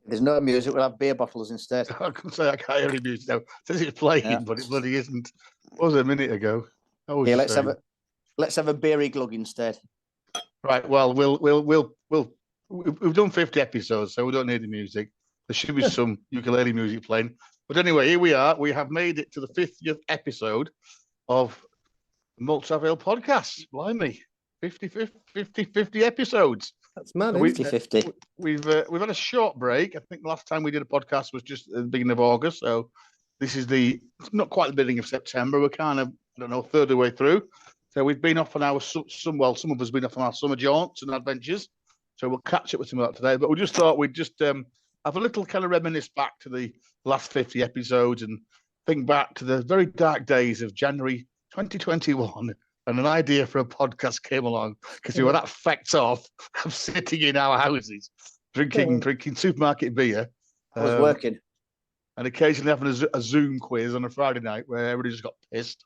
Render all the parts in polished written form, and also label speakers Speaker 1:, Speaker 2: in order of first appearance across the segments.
Speaker 1: There's no music. We'll have beer bottles instead.
Speaker 2: I can say I can't hear any music now. It says it's playing, but it bloody isn't. It was a minute ago.
Speaker 1: Yeah, let's have a beery glug instead.
Speaker 2: Right. Well, we've done 50 episodes, so we don't need the music. There should be some ukulele music playing. But anyway, here we are. We have made it to the 50th episode of the MalTravAle podcast. Blimey, 50 episodes.
Speaker 1: That's mad. 50-50.
Speaker 2: We've had a short break. I think the last time we did a podcast was just at the beginning of August. So this is not quite the beginning of September. We're kind of, I don't know, third of the way through. So we've been off on our some of us have been off on our summer jaunts and adventures. So we'll catch up with some of that today. But we just thought we'd just have a little kind of reminisce back to the last 50 episodes and think back to the very dark days of January 2021. And an idea for a podcast came along because we were that fecked off of sitting in our houses, drinking supermarket beer.
Speaker 1: I was working.
Speaker 2: And occasionally having a Zoom quiz on a Friday night where everybody just got pissed.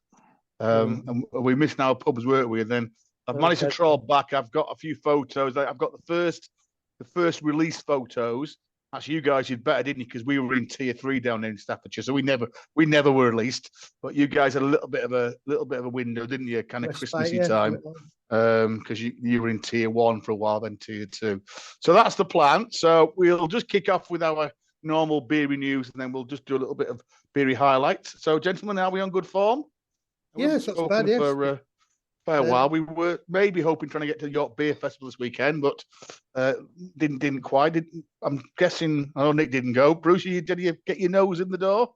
Speaker 2: And we missed our pubs, weren't we? And then I've managed to trawl back. I've got a few photos. I've got the first release photos. Actually, you guys did better, didn't you? Because we were in tier 3 down there in Staffordshire, so we never were released. But you guys had a little bit of a window, didn't you? Kind of Christmassy time, because you were in tier 1 for a while, then tier 2. So that's the plan. So we'll just kick off with our normal beery news, and then we'll just do a little bit of beery highlights. So, gentlemen, are we on good form?
Speaker 1: Yes, that's bad. Yes.
Speaker 2: For a fair while. We were maybe hoping trying to get to the York Beer Festival this weekend, but didn't quite. I'm guessing. I know Nick didn't go. Bruce, did you get your nose in the door?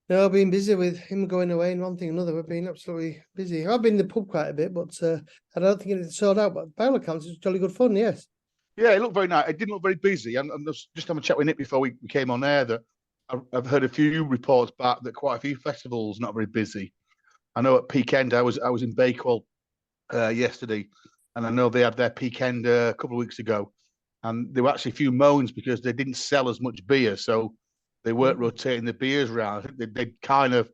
Speaker 3: No, I've been busy with him going away and one thing and another. We've been absolutely busy. I've been in the pub quite a bit, but I don't think it's sold out. But by all accounts, it's jolly good fun. Yes.
Speaker 2: Yeah, it looked very nice. It didn't look very busy. And just having a chat with Nick before we came on air that I've heard a few reports back that quite a few festivals not very busy. I know at Peak End, I was in Bakewell yesterday, and I know they had their Peak End a couple of weeks ago, and there were actually a few moans because they didn't sell as much beer, so they weren't rotating the beers around. I think they'd kind of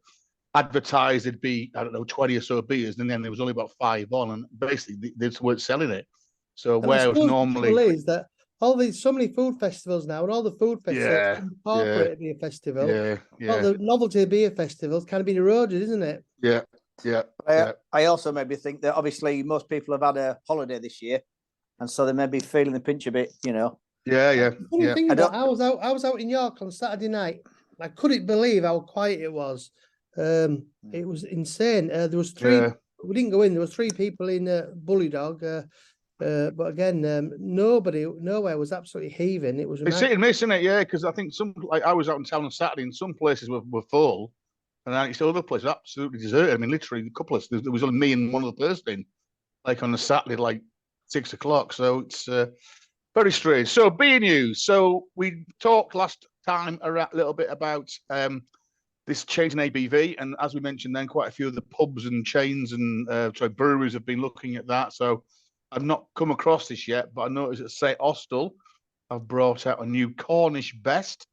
Speaker 2: advertised it'd be, I don't know, 20 or so beers, and then there was only about 5 on, and basically they just weren't selling it. So whereas normally
Speaker 3: is that so many food festivals now, and all the food festivals incorporate beer festival. All the novelty of beer festivals kind of been eroded, isn't it?
Speaker 2: Yeah.
Speaker 1: I also maybe think that obviously most people have had a holiday this year, and so they may be feeling the pinch a bit, you know.
Speaker 2: Yeah.
Speaker 3: I was out in York on Saturday night. I couldn't believe how quiet it was. It was insane. There was 3. We didn't go in. There was 3 people in Bully Dog. But again, nowhere was absolutely heaving. It was.
Speaker 2: It's hit and miss, isn't it? Yeah, because I think I was out in town on Saturday, and some places were full, and then it's other places absolutely deserted. I mean, literally, there was only me and one other person, like on a Saturday, like 6 o'clock. So it's very strange. So beer news. So we talked last time a little bit about this change in ABV, and as we mentioned, then quite a few of the pubs and chains and breweries have been looking at that. So I've not come across this yet, but I noticed that St. Austell have brought out a new Cornish Best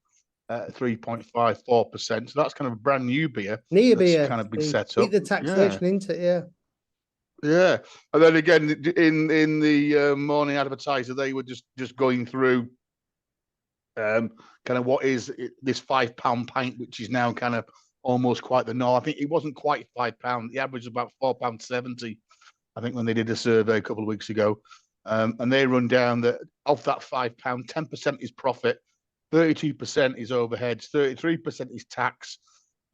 Speaker 2: at 3.54%. So that's kind of a brand new beer.
Speaker 3: Beer.
Speaker 2: Kind of been set up.
Speaker 3: The taxation into it,
Speaker 2: Yeah. And then again, in the morning advertiser, they were just going through kind of what is this £5 pint, which is now kind of almost quite the norm. I think it wasn't quite £5. The average was about £4.70. I think when they did a survey a couple of weeks ago, and they run down that of that £5, 10% is profit, 32% is overheads, 33% is tax,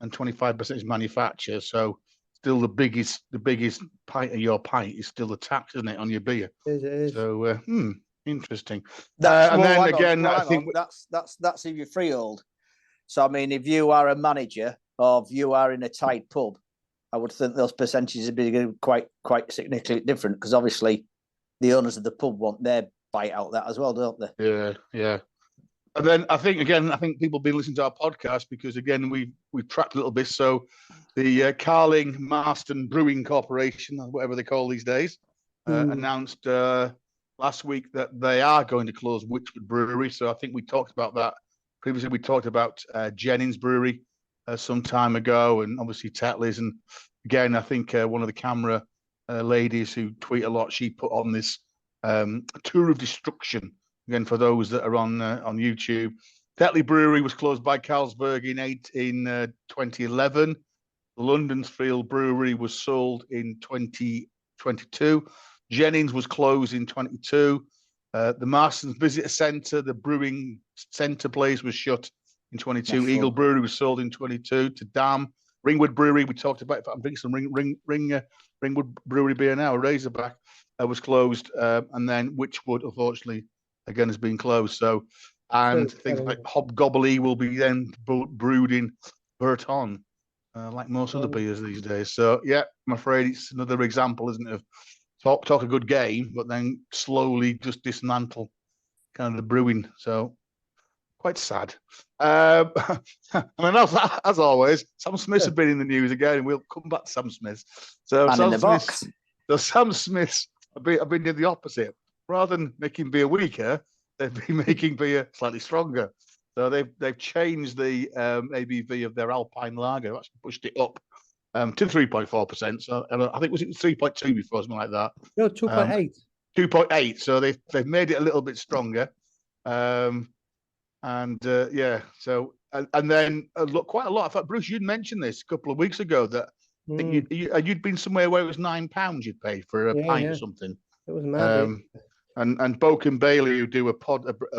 Speaker 2: and 25% is manufacture. So still the biggest pint of your pint is still the tax, isn't it, on your beer?
Speaker 3: It is.
Speaker 2: So interesting.
Speaker 1: I think that's if you're freehold. So I mean, if you are a manager or if you are in a tight pub, I would think those percentages would be quite significantly different because obviously the owners of the pub want their bite out of that as well, don't they?
Speaker 2: Yeah. And then I think people have been listening to our podcast because again we've tracked a little bit. So the Carling Marston Brewing Corporation, whatever they call these days, announced last week that they are going to close Witchwood Brewery. So I think we talked about that previously. We talked about Jennings Brewery some time ago, and obviously Tetley's. And again, I think one of the camera ladies who tweet a lot, she put on this tour of destruction. Again, for those that are on YouTube, Tetley Brewery was closed by Carlsberg in 2011. The Londonsfield Brewery was sold in 2022. Jennings was closed in 22. The Marston's Visitor Centre, the brewing centre place, was shut in 22.
Speaker 1: That's
Speaker 2: Eagle
Speaker 1: right.
Speaker 2: Brewery was sold in 22 to Dam. Ringwood Brewery, we talked about. I'm drinking some Ringwood Brewery beer now. Razorback was closed, and then Witchwood, unfortunately, again has been closed. So, and things like Hobgobbly will be then brewed in Burton. Like most other beers these days. So, yeah, I'm afraid it's another example, isn't it, of talk a good game, but then slowly just dismantle kind of the brewing. So, quite sad. I mean, as always, Sam Smiths have been in the news again, and we'll come back to Sam Smiths. So, Sam Smiths have been doing the opposite. Rather than making beer weaker, they've been making beer slightly stronger. So they've changed the ABV of their Alpine Lager, actually pushed it up to 3.4%. So I think was it 3.2 before, something like that.
Speaker 3: No, 2.8.
Speaker 2: 2.8. So they've made it a little bit stronger. Yeah. So and then look, quite a lot. In fact, Bruce, you'd mentioned this a couple of weeks ago that I think you'd been somewhere where it was £9 you'd pay for a pint or something.
Speaker 3: It was mad.
Speaker 2: And Boke and Bailey, who do a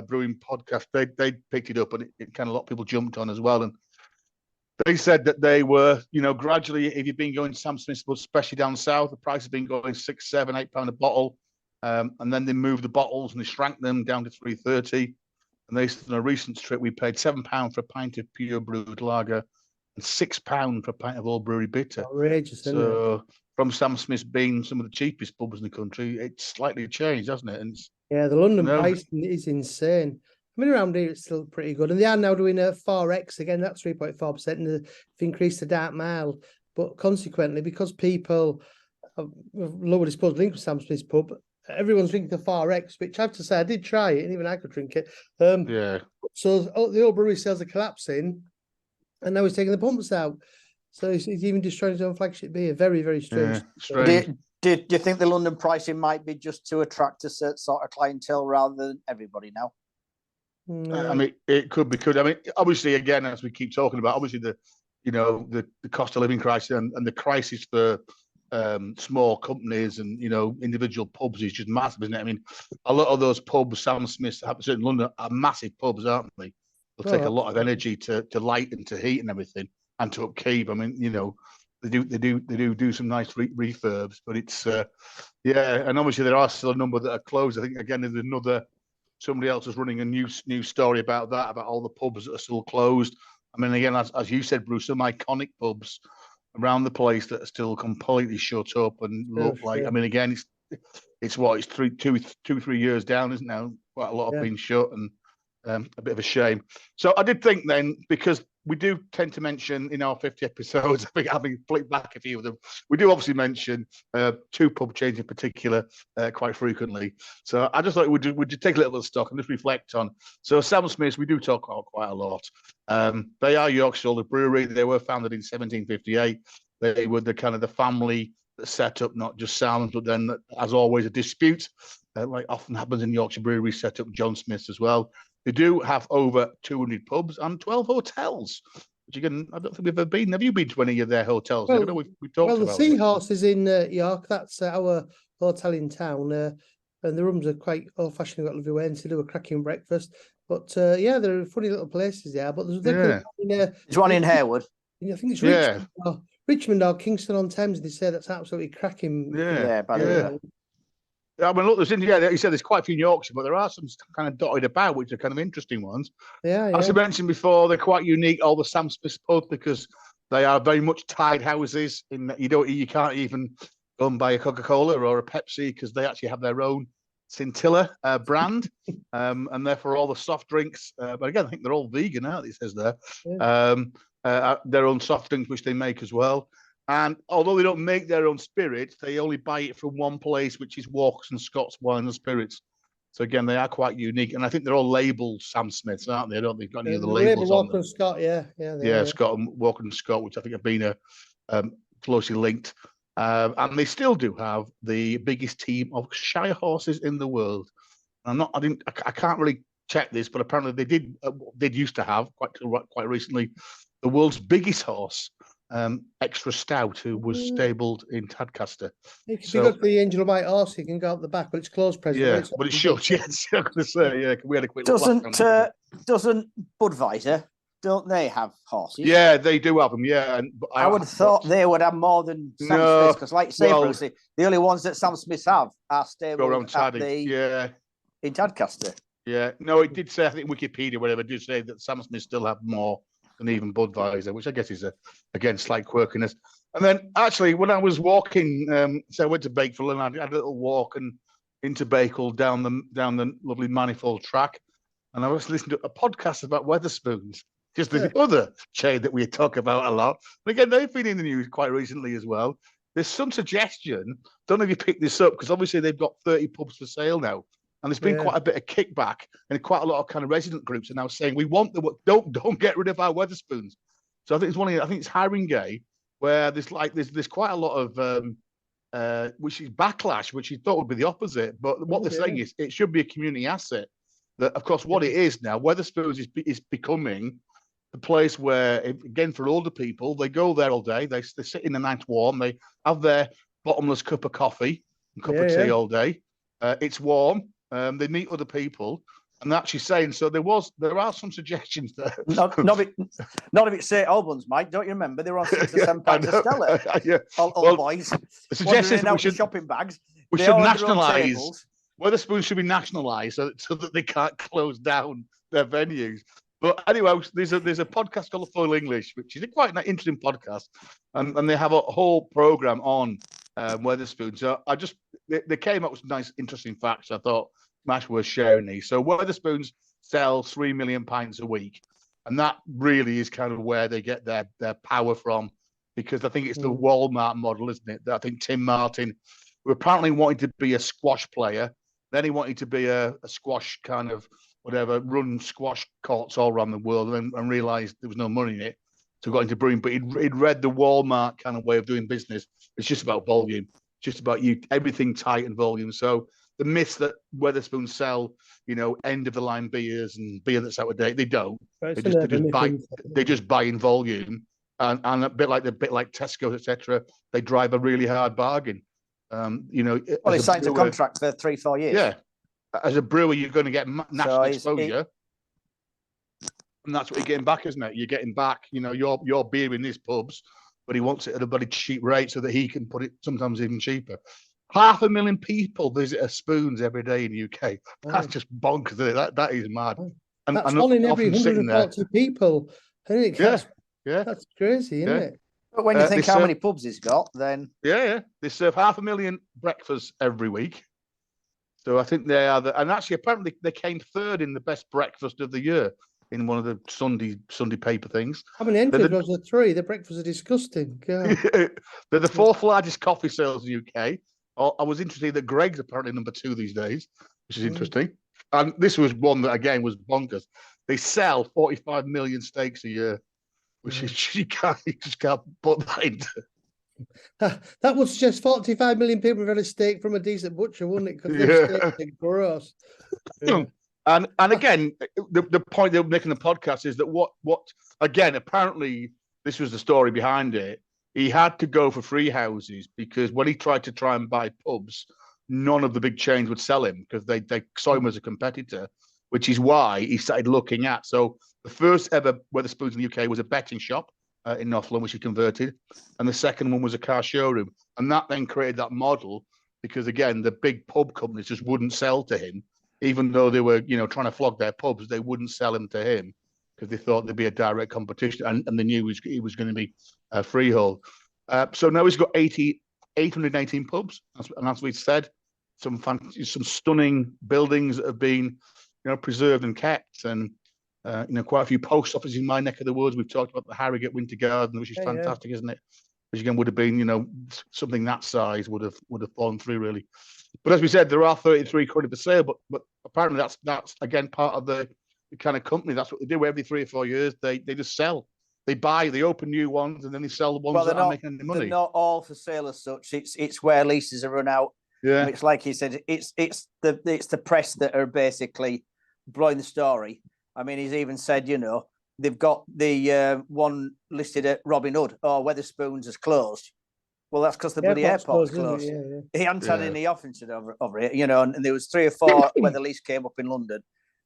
Speaker 2: brewing podcast, they picked it up, and it kind of a lot of people jumped on as well. And they said that they were, gradually, if you've been going to Sam Smith's, especially down south, the price has been going £6, £7, £8 a bottle, and then they moved the bottles and they shrank them down to £3.30. And they said on a recent trip we paid £7 for a pint of pure brewed lager and £6 for a pint of all brewery bitter.
Speaker 3: Outrageous, isn't it?
Speaker 2: From Sam Smith's being some of the cheapest pubs in the country, it's slightly changed, hasn't it? And
Speaker 3: the London pricing is insane. I mean, around here it's still pretty good, and they are now doing a 4X again. That's 3.4%, and they've increased the dark mile. But consequently, because people have lower disposable income, Sam Smith's pub, everyone's drinking the 4X, which I have to say I did try it, and even I could drink it. So the old brewery sales are collapsing, and now he's taking the pumps out. So he's even destroying his own flagship beer. Very, very strange.
Speaker 1: Do you think the London pricing might be just to attract a certain sort of clientele rather than everybody now?
Speaker 2: I mean, it could be. I mean, obviously, again, as we keep talking about, obviously the cost of living crisis and the crisis for small companies and individual pubs is just massive, isn't it? I mean, a lot of those pubs, Sam Smith's, in London, are massive pubs, aren't they? They'll take a lot of energy to light and to heat and everything, and to upkeep. I mean, they do some nice refurbs, but it's and obviously there are still a number that are closed. I think again there's somebody else is running a new story about that, about all the pubs that are still closed. I mean, again, as you said, Bruce, some iconic pubs around the place that are still completely shut up and look like. I mean, again, it's 3 years down, isn't it now? Quite a lot have been shut, and a bit of a shame. So I did think then, because we do tend to mention in our 50 episodes, I think having flicked back a few of them, we do obviously mention two pub chains in particular quite frequently. So I just thought we'd just take a little stock and just reflect on. So Sam Smith's, we do talk about quite a lot. They are Yorkshire brewery. They were founded in 1758. They were the kind of the family that set up not just Sam's, but then, as always, a dispute, like often happens in Yorkshire brewery, set up John Smith's as well. They do have over 200 pubs and 12 hotels, which again, I don't think we've ever been. Have you been to any of their hotels?
Speaker 3: Well,
Speaker 2: I know we talked about
Speaker 3: the Seahorse is in York. That's our hotel in town. And the rooms are quite old-fashioned. They've got lovely ways to do a cracking breakfast. But they're funny little places there. But there's
Speaker 1: one in Harewood.
Speaker 3: I think it's Richmond or Kingston on Thames. They say that's absolutely cracking.
Speaker 2: I mean, look, he said there's quite a few in Yorkshire, but there are some kind of dotted about, which are kind of interesting ones. As I mentioned before, they're quite unique, all the Sam Smith's pubs, because they are very much tied houses. In that you can't even go and buy a Coca-Cola or a Pepsi, because they actually have their own Scintilla brand, and therefore all the soft drinks. But again, I think they're all vegan, aren't they? It says there. Their own soft drinks, which they make as well. And although they don't make their own spirits, they only buy it from one place, which is Walkers and Scott's Wine and Spirits. So again, they are quite unique, and I think they're all labelled Sam Smiths, aren't they? I don't think they've got any other labels on them.
Speaker 3: Walker and Scott,
Speaker 2: Scott and Walker and Scott, which I think have been closely linked, and they still do have the biggest team of Shire horses in the world. I can't really check this, but apparently they used to have quite recently the world's biggest horse, Extra Stout, who was stabled in Tadcaster.
Speaker 3: If you go to the Angel of White Horse, you can go out the back, but it's closed presently.
Speaker 2: Yeah, but it's shut. Yes, I'm going to say, yeah. We had a quick
Speaker 1: Doesn't Budweiser, don't they have horses?
Speaker 2: Yeah, they do have them. Yeah,
Speaker 1: I would have thought they would have more than Sam Smith's, because, like you say, Bruce, the only ones that Sam Smiths have are stable in Tadcaster.
Speaker 2: Yeah, no, it did say, I think Wikipedia, whatever, did say that Sam Smith still have more than even Budweiser, which I guess is again slight quirkiness. And then actually, when I was walking, so I went to Bakewell and I had a little walk and into Bakewell down the lovely Manifold track, and I was listening to a podcast about Wetherspoons, just the other chain that we talk about a lot. And again, they've been in the news quite recently as well. There's some suggestion. Don't know if you picked this up, because obviously they've got 30 pubs for sale now. And there's been quite a bit of kickback, and quite a lot of kind of resident groups are now saying we want don't get rid of our Wetherspoons. So I think it's Haringey, where there's quite a lot of which is backlash, which you thought would be the opposite. But what they're saying is it should be a community asset. That, of course, what it is now, Wetherspoons is becoming the place where, again, for older people, they go there all day. They sit in the night warm. They have their bottomless cup of coffee and cup of tea all day. It's warm. They meet other people, and actually saying so. There are some suggestions there.
Speaker 1: Not if it's St Albans, Mike. Don't you remember they were on 6 or 7 pints of Stella? All boys.
Speaker 2: The suggestion is we
Speaker 1: shopping bags.
Speaker 2: We should nationalise. Wetherspoons should be nationalised so that they can't close down their venues. But anyway, there's a podcast called The Foil English, which is quite an interesting podcast, and they have a whole program on Wetherspoons. So they came up with some nice, interesting facts. I thought smash worth sharing these. So Wetherspoons sell 3 million pints a week, and that really is kind of where they get their power from, because I think it's the Walmart model, isn't it? That I think Tim Martin, who apparently wanted to be a squash player, then he wanted to be a squash kind of whatever, run squash courts all around the world, and realised there was no money in it. So got into brewing, but he'd read the Walmart kind of way of doing business. It's just about volume, just about everything tight and volume. So the myth that Wetherspoons sell, end of the line beers and beer that's out of date, they don't. They just buy in volume, and a bit like Tesco, etc. They drive a really hard bargain.
Speaker 1: They signed a contract for 3-4 years.
Speaker 2: Yeah, as a brewer, you're going to get national exposure. And that's what you're getting back, isn't it? You're getting back, your beer in these pubs, but he wants it at a very cheap rate so that he can put it sometimes even cheaper. 500,000 people visit a Spoons every day in the UK. That's just bonkers, isn't it? That is mad.
Speaker 3: And that's one in every 140 people. Isn't it?
Speaker 2: Yeah.
Speaker 3: That's crazy, isn't it?
Speaker 1: But when you think how many pubs he's got, then...
Speaker 2: Yeah. They serve 500,000 breakfasts every week. So I think they are and actually, apparently, they came third in the best breakfast of the year in one of the Sunday paper things.
Speaker 3: How many entries was there? 3. The breakfasts are disgusting.
Speaker 2: They're the 4th largest coffee sales in the UK. I was interested that Greg's apparently number 2 these days, which is interesting. And this was one that, again, was bonkers. They sell 45 million steaks a year, which is, you just can't put that into.
Speaker 3: That would suggest 45 million people have had a steak from a decent butcher, wouldn't it? Because their steaks are gross.
Speaker 2: And again, the point they were making in the podcast is that what again, apparently this was the story behind it. He had to go for free houses because when he tried to try and buy pubs, none of the big chains would sell him because they saw him as a competitor, which is why he started looking at. So the first ever Wetherspoons in the UK was a betting shop in North London, which he converted. And the second one was a car showroom. And that then created that model because, again, the big pub companies just wouldn't sell to him. Even though they were, trying to flog their pubs, they wouldn't sell them to him because they thought there'd be a direct competition, and they knew he was going to be a freehold. So now he's got 818 pubs, and as we said, some stunning buildings that have been, preserved and kept, and quite a few post offices in my neck of the woods. We've talked about the Harrogate Winter Garden, which is fantastic, isn't it? Which again would have been, something that size would have fallen through really. But as we said, there are 33 currently for sale, but apparently that's again part of the kind of company. That's what they do every 3 or 4 years. They just sell. They open new ones, and then they sell the ones that aren't making any money.
Speaker 1: They're not all for sale as such. It's where leases are run out.
Speaker 2: Yeah,
Speaker 1: it's like he said. It's the press that are basically blowing the story. I mean, he's even said, they've got the one listed at Robin Hood. Oh, Wetherspoons has closed. Well, that's because the bloody airport's closed. He hadn't had any offensive over it, and there was 3 or 4 where the lease came up in London.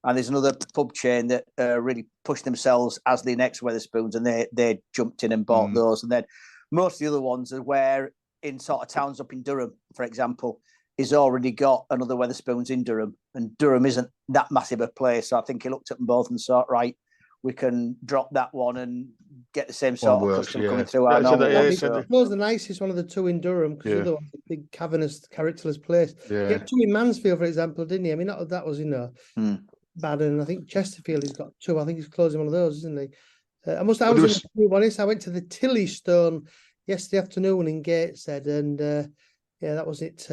Speaker 1: And there's another pub chain that really pushed themselves as the next Wetherspoons, and they jumped in and bought those. And then most of the other ones are where in sort of towns up in Durham, for example, he's already got another Wetherspoons in Durham, and Durham isn't that massive a place. So I think he looked at them both and thought, right, we can drop that one and get the same sort of custom coming through our normal one.
Speaker 3: It was the nicest one of the 2 in Durham, because the other one's a big cavernous, characterless place.
Speaker 2: Yeah.
Speaker 3: He had 2 in Mansfield, for example, didn't he? I mean, that was, bad. And I think Chesterfield, he's got 2. I think he's closing one of those, isn't he? I was honest. I went to the Tillystone yesterday afternoon in Gateshead, and that was it.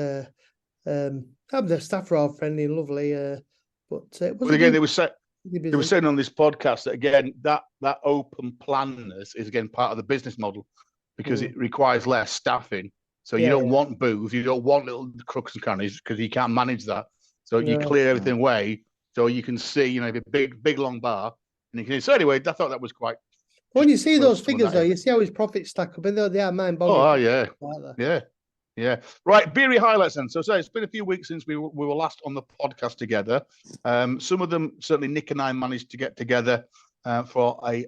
Speaker 3: The staff were all friendly and lovely, but it was.
Speaker 2: But again, they were saying on this podcast that again that open planness is again part of the business model, because it requires less staffing. So you don't want booth, you don't want little crooks and crannies, because you can't manage that. So you clear everything away. So you can see, a big long bar, and you can. So anyway, I thought that was quite.
Speaker 3: When you see those figures, though, you see how his profits stack up, and they are mind-boggling.
Speaker 2: Oh yeah. Right, beery highlights then. So it's been a few weeks since we were last on the podcast together. Some of them certainly Nick and I managed to get together for a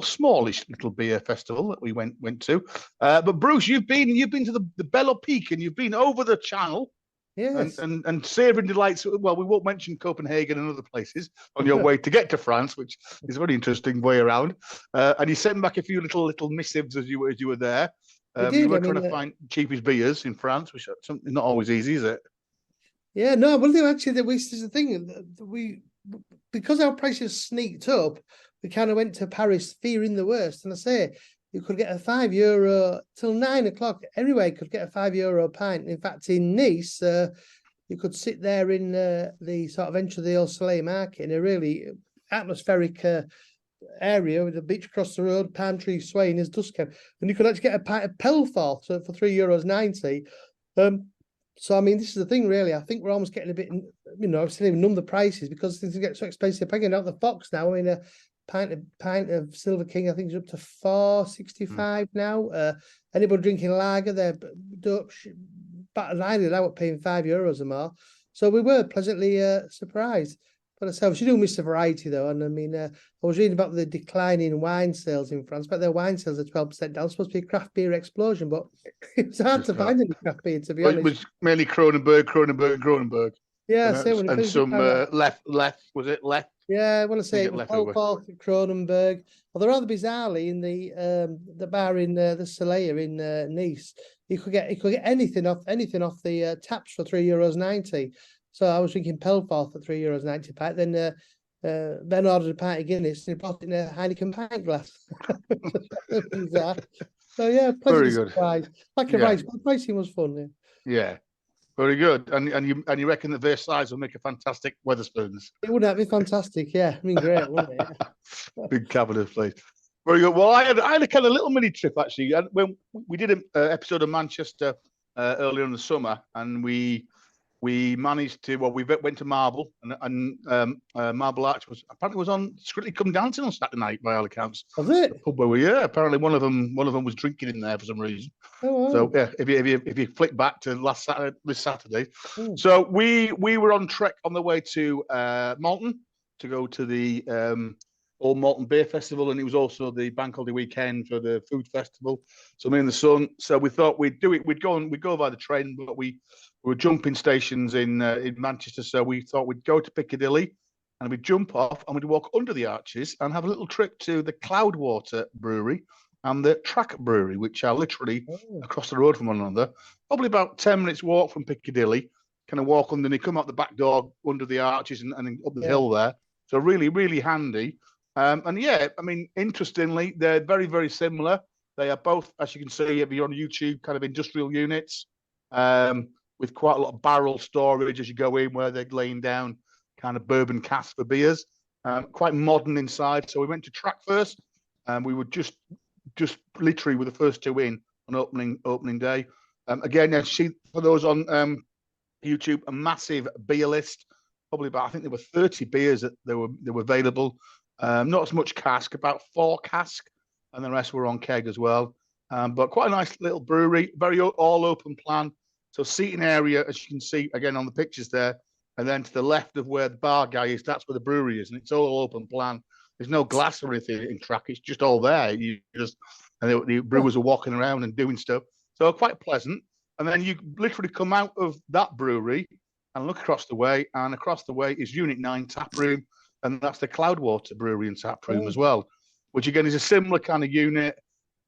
Speaker 2: smallish little beer festival that we went to. But Bruce, you've been to the Belle Peak, and you've been over the Channel.
Speaker 3: Yes.
Speaker 2: And savouring delights. Well, we won't mention Copenhagen and other places on your way to get to France, which is a very interesting way around. And you sent back a few little missives as you were there. You were trying to find cheapest beers in France, which is not always easy, is it?
Speaker 3: Yeah, no. Well, actually, this is the thing. Because our prices sneaked up, we kind of went to Paris fearing the worst. And I say, you could get a €5 till 9 o'clock. Everywhere you could get a €5 pint. In fact, in Nice, you could sit there in the sort of entry of the Old Soleil market in a really atmospheric area with a beach across the road, palm trees swaying as dusk came, and you could actually get a pint of Pelfort for €3.90. So I mean, this is the thing, really. I think we're almost getting a bit, I've still even numb the prices because things get so expensive. Picking out the Fox now. I mean, a pint of Silver King, I think, is up to $4.65 now. Anybody drinking lager, they're battered eyelid out paying €5 or more. So we were pleasantly surprised. But ourselves, you do miss the variety, though. And I mean, I was reading about the decline in wine sales in France, but their wine sales are 12% down. It's supposed to be a craft beer explosion, but it was hard to find any craft beer, to be honest.
Speaker 2: It was mainly Kronenberg.
Speaker 3: Yeah,
Speaker 2: and some left. Was it left?
Speaker 3: Yeah, I want to say it was Pelfort, Kronenberg. Well, rather bizarrely, in the bar in the Soleil in Nice, you could get anything off the taps for €3.90. So I was drinking Pelfort for €3.90 pint. Then Ben ordered a pint of Guinness and he brought it in a Heineken pint glass. So yeah, pleasantly surprised. Like a rice, but the pricing was fun.
Speaker 2: Yeah. Very good. And you reckon that Versailles will make a fantastic Wetherspoons?
Speaker 3: It would have been fantastic, yeah. I mean, great, wouldn't it? Yeah.
Speaker 2: Big cabinet place. Very good. Well, I had a kind of little mini trip actually. And when we did an episode of Manchester earlier in the summer, and we managed to, we went to Marble, and Marble Arch was on Strictly Come Dancing on Saturday night by all accounts.
Speaker 3: Was it?
Speaker 2: The pub where apparently one of them was drinking in there for some reason.
Speaker 3: Oh, wow.
Speaker 2: So yeah, if you flick back to this Saturday, so we were on trek on the way to Malton to go to the Old Malton Beer Festival, and it was also the bank holiday weekend for the food festival. So me and the son, so we thought we'd do it. We'd go by the train, but we were jumping stations in Manchester, so we thought we'd go to Piccadilly and we'd jump off and we'd walk under the arches and have a little trip to the Cloudwater Brewery and the Track Brewery, which are literally across the road from one another. Probably about 10 minutes walk from Piccadilly. Kind of walk underneath, come out the back door under the arches and up the hill there. So really, really handy. And yeah, I mean, interestingly, they're very, very similar. They are both, as you can see, if you're on YouTube, kind of industrial units with quite a lot of barrel storage as you go in, where they're laying down kind of bourbon casks for beers. Quite modern inside. So we went to Track first, and we were just literally were the first two in on opening day. Again, see for those on YouTube, a massive beer list. probably about, I think there were 30 beers that they were available. Not as much cask, about 4 cask, and the rest were on keg as well. But quite a nice little brewery, very all open plan. So seating area, as you can see again on the pictures there, and then to the left of where the bar guy is, that's where the brewery is, and it's all open plan. There's no glass or anything in track; it's just all there. You just, and the brewers are walking around and doing stuff, so quite pleasant. And then you literally come out of that brewery and look across the way, and across the way is Unit 9 tap room, and that's the Cloudwater Brewery and tap room as well, which again is a similar kind of unit,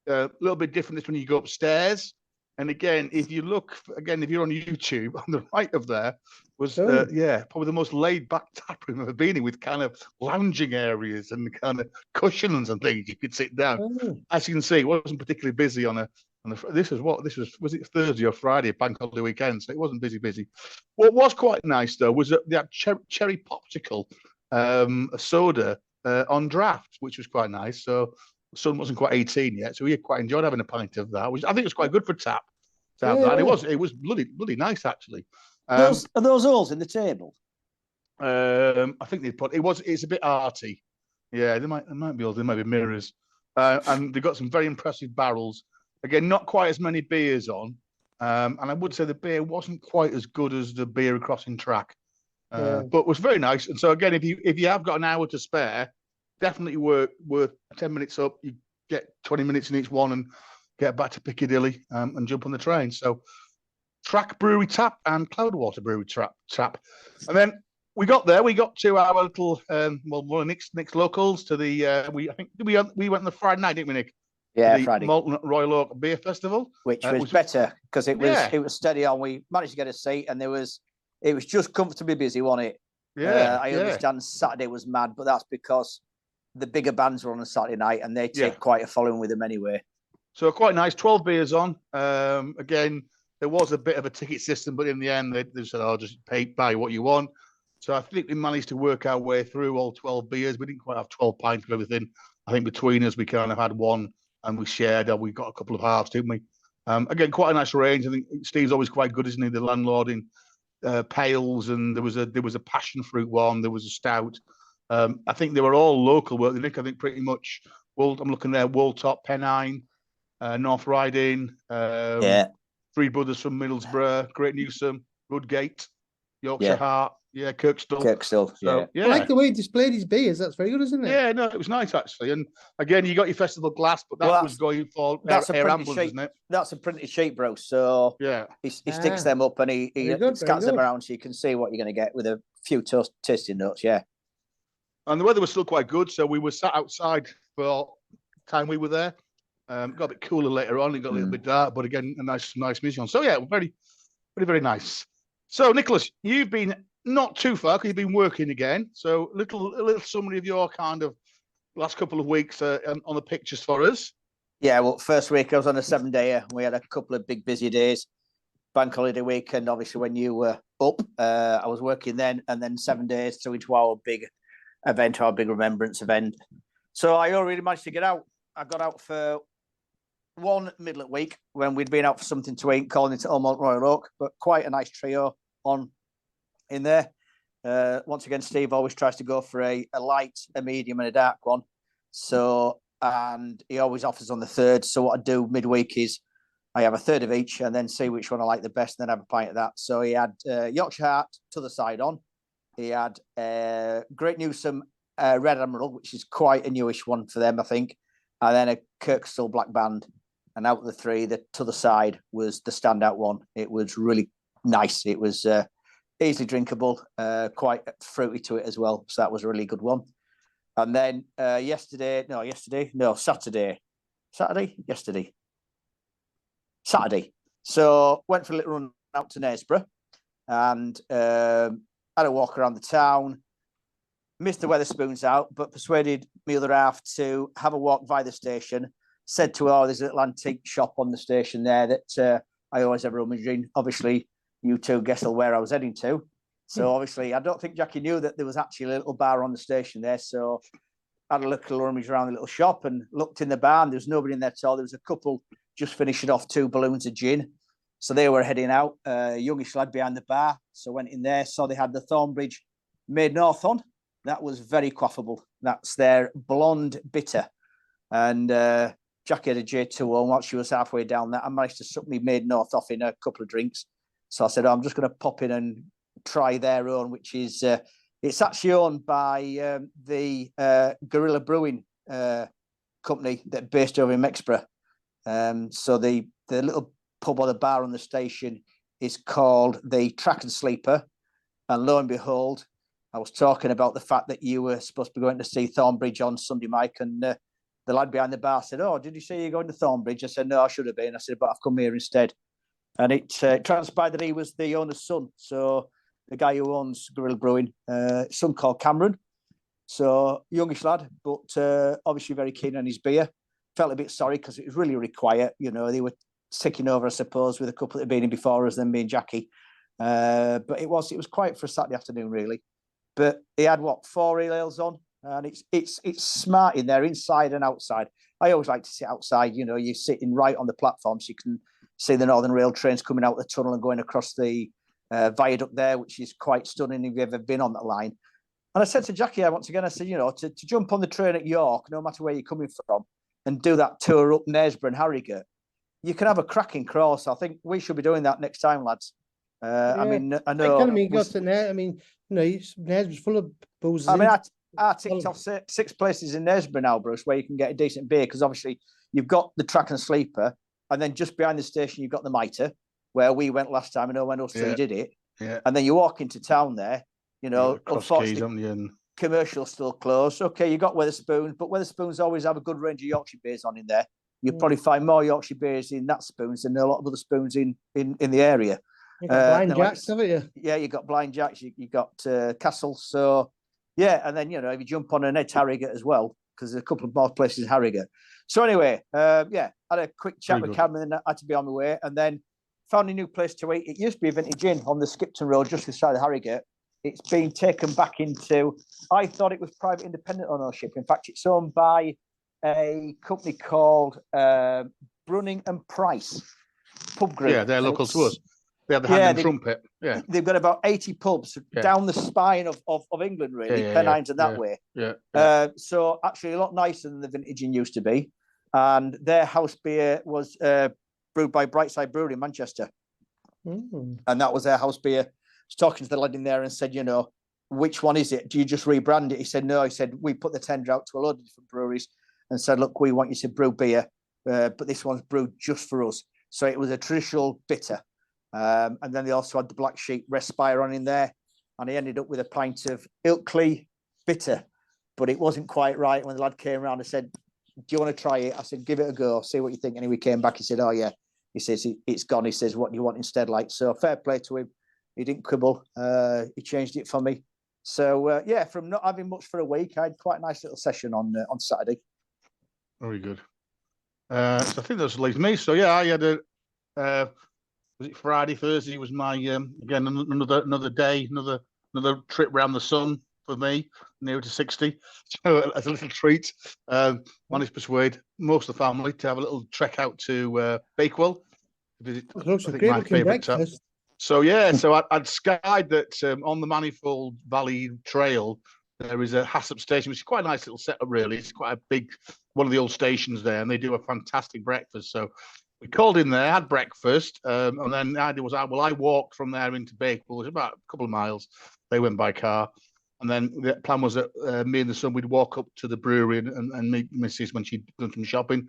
Speaker 2: a little bit different when you go upstairs. And again, if you look, again, if you're on YouTube, on the right of there was, probably the most laid back tap room I've ever been in, with kind of lounging areas and kind of cushions and things you could sit down. As you can see, it wasn't particularly busy on this was it Thursday or Friday, bank holiday weekend, so it wasn't busy. What was quite nice though was that they had cherry popsicle, a soda on draft, which was quite nice. So the son wasn't quite 18 yet, so he quite enjoyed having a pint of that, which I think it was quite good for tap to have that. And it was bloody nice actually.
Speaker 1: Are those holes in the table?
Speaker 2: I think they put it's a bit arty. Yeah, there might be holes, there might be mirrors. And they've got some very impressive barrels. Again, not quite as many beers on. And I would say the beer wasn't quite as good as the beer across in track. But was very nice. And so again, if you have got an hour to spare, definitely worth 10 minutes up. You get 20 minutes in each one and get back to Piccadilly and jump on the train. So Track Brewery Tap and Cloudwater Brewery Tap. And then we got to our little one of Nick's locals to the we went on the Friday night, didn't we, Nick?
Speaker 1: Yeah,
Speaker 2: the
Speaker 1: Friday.
Speaker 2: Malton Royal Oak Beer Festival,
Speaker 1: which was better because it was steady on. We managed to get a seat, and it was just comfortably busy, wasn't it?
Speaker 2: Yeah,
Speaker 1: I understand Saturday was mad, but that's because the bigger bands were on a Saturday night, and they take quite a following with them anyway.
Speaker 2: So quite nice. 12 beers on. Again, there was a bit of a ticket system, but in the end, they said, "Oh, just buy what you want." So I think we managed to work our way through all 12 beers. We didn't quite have 12 pints of everything. I think between us, we kind of had one. And we shared, we got a couple of halves, didn't we? Again, quite a nice range. I think Steve's always quite good, isn't he? The landlord in pails, and there was a passion fruit one, there was a stout. I think they were all local, weren't they, Nick? I think pretty much. I'm looking there: Wooltop, Pennine, North Riding, Three Brothers from Middlesbrough, Great Newsom, Rudgate, Yorkshire Heart. Yeah, Kirkstall.
Speaker 1: So,
Speaker 3: I like the way he displayed his beers. That's very good, isn't it?
Speaker 2: Yeah, no, it was nice actually. And again, you got your festival glass, but that was going for air ambulance, isn't it?
Speaker 1: That's a printed sheet, bro. So he sticks them up and he scans them around so you can see what you're going to get with a few tasting notes. Yeah.
Speaker 2: And the weather was still quite good, so we were sat outside for time we were there. Got a bit cooler later on. It got a little bit dark, but again, a nice mission. So yeah, very, very, very nice. So Nicholas, you've been not too far because you've been working again. So a little summary of your kind of last couple of weeks on the pictures for us.
Speaker 1: Yeah, well, first week I was on a 7-dayer. We had a couple of big busy days. Bank holiday weekend, obviously, when you were up, I was working then, and then 7 days to into our big event, our big remembrance event. So I already managed to get out. I got out for one middle of week when we'd been out for something to eat, calling it Malton Royal Oak, but quite a nice trio on in there. Once again, Steve always tries to go for a light, a medium, and a dark one. So, and he always offers on the third. So what I do midweek is I have a third of each and then see which one I like the best, and then have a pint of that. So he had Yorkshire Heart to the side on. He had Great Newsom Red Admiral, which is quite a newish one for them, I think. And then a Kirkstall Black Band. And out of the three, the to the side was the standout one. It was really nice. It was easily drinkable, quite fruity to it as well. So that was a really good one. And then Saturday. So went for a little run out to Knaresborough and had a walk around the town. Missed the Wetherspoons out, but persuaded my other half to have a walk by the station. Said to her, there's a little antique shop on the station there that I always have rummaged in. Obviously, you two guessed where I was heading to. So obviously, I don't think Jackie knew that there was actually a little bar on the station there. So I had a little rummage around the little shop and looked in the bar, and there was nobody in there at all. There was a couple just finishing off 2 balloons of gin. So they were heading out, youngish lad behind the bar. So went in there, saw they had the Thornbridge Made North on. That was very quaffable. That's their blonde bitter. And Jackie had a J2 on. While she was halfway down that, I managed to suck me Made North off in a couple of drinks. So I said, I'm just going to pop in and try their own, which is, it's actually owned by the Guerrilla Brewing company that based over in Mexborough. So the little pub or the bar on the station is called the Track and Sleeper. And lo and behold, I was talking about the fact that you were supposed to be going to see Thornbridge on Sunday, Mike, and the lad behind the bar said, "Oh, did you say you're going to Thornbridge?" I said, "No, I should have been." I said, "But I've come here instead." And it transpired that he was the owner's son. So the guy who owns Guerrilla Brewing, son called Cameron. So youngish lad, but obviously very keen on his beer. Felt a bit sorry because it was really, really quiet. You know, they were ticking over, I suppose, with a couple that had been in before us, then me and Jackie. But it was quiet for a Saturday afternoon, really. But he had 4 ales on, and it's smart in there, inside and outside. I always like to sit outside. You know, you're sitting right on the platform, so you can see the Northern Rail trains coming out the tunnel and going across the viaduct there, which is quite stunning if you've ever been on that line. And I said to Jackie, once again, I said, you know, to jump on the train at York, no matter where you're coming from, and do that tour up Knaresborough and Harrogate, you can have a cracking cross. I think we should be doing that next time, lads. I mean, I know.
Speaker 3: Got to there. I mean, you know, Knaresborough was full of booze.
Speaker 1: I mean, I ticked off 6 places in Knaresborough now, Bruce, where you can get a decent beer, because obviously you've got the Track and Sleeper, and then just behind the station you've got the Mitre, where we went last time. I know when us three did it.
Speaker 2: Yeah.
Speaker 1: And then you walk into town there, you know, unfortunately, commercial's still closed. Okay, you got Wetherspoons, but Wetherspoons always have a good range of Yorkshire beers on in there. You'll probably find more Yorkshire beers in that spoons than a lot of other spoons in the area.
Speaker 3: You got Blind Jacks, haven't you?
Speaker 1: Yeah, you got Blind Jacks, you got Castle. So, yeah, and then, you know, if you jump on an Ed Harrogate as well, because there's a couple of more places in Harrogate. So anyway, yeah, had a quick chat with Cameron, and I had to be on my way, and then found a new place to eat. It used to be a Vintage Inn on the Skipton Road, just beside the Harrogate. It's been taken back into, I thought it was private independent ownership. In fact, it's owned by a company called Brunning and Price Pub Group.
Speaker 2: Yeah, they're local to us. They have the Hand and Trumpet. Yeah,
Speaker 1: they've got about 80 pubs down the spine of England, really, Pennines and that way.
Speaker 2: Yeah.
Speaker 1: So actually a lot nicer than the Vintage Inn used to be. And their house beer was brewed by Brightside Brewery in Manchester. And that was their house beer. I was talking to the lad in there and said, you know, which one is it? Do you just rebrand it? He said, no. He said, we put the tender out to a load of different breweries and said, look, we want you to brew beer, but this one's brewed just for us. So it was a traditional bitter. And then they also had the Black Sheep Respire on in there. And he ended up with a pint of Ilkley bitter, but it wasn't quite right. When the lad came around and said, do you want to try it? I said, give it a go, see what you think. And he came back, he said, oh yeah. He says, it's gone. He says, what do you want instead? Like, so fair play to him. He didn't quibble. He changed it for me. So yeah, from not having much for a week, I had quite a nice little session on Saturday.
Speaker 2: Very good. So I think that leaves me. So yeah, I had a was it Friday, Thursday was my again another day, another trip around the sun for me, near to 60. So as a little treat, managed to persuade most of the family to have a little trek out to Bakewell.
Speaker 3: Looks like my favourite town.
Speaker 2: So yeah, so I'd skied that on the Manifold Valley Trail. There is a Hassop station, which is quite a nice little setup, really. It's quite a big, one of the old stations there, and they do a fantastic breakfast. So we called in there, had breakfast, and then the idea was, I walked from there into Bakewell. It was about a couple of miles. They went by car. And then the plan was that me and the son, we'd walk up to the brewery and meet Mrs. when she'd done some shopping.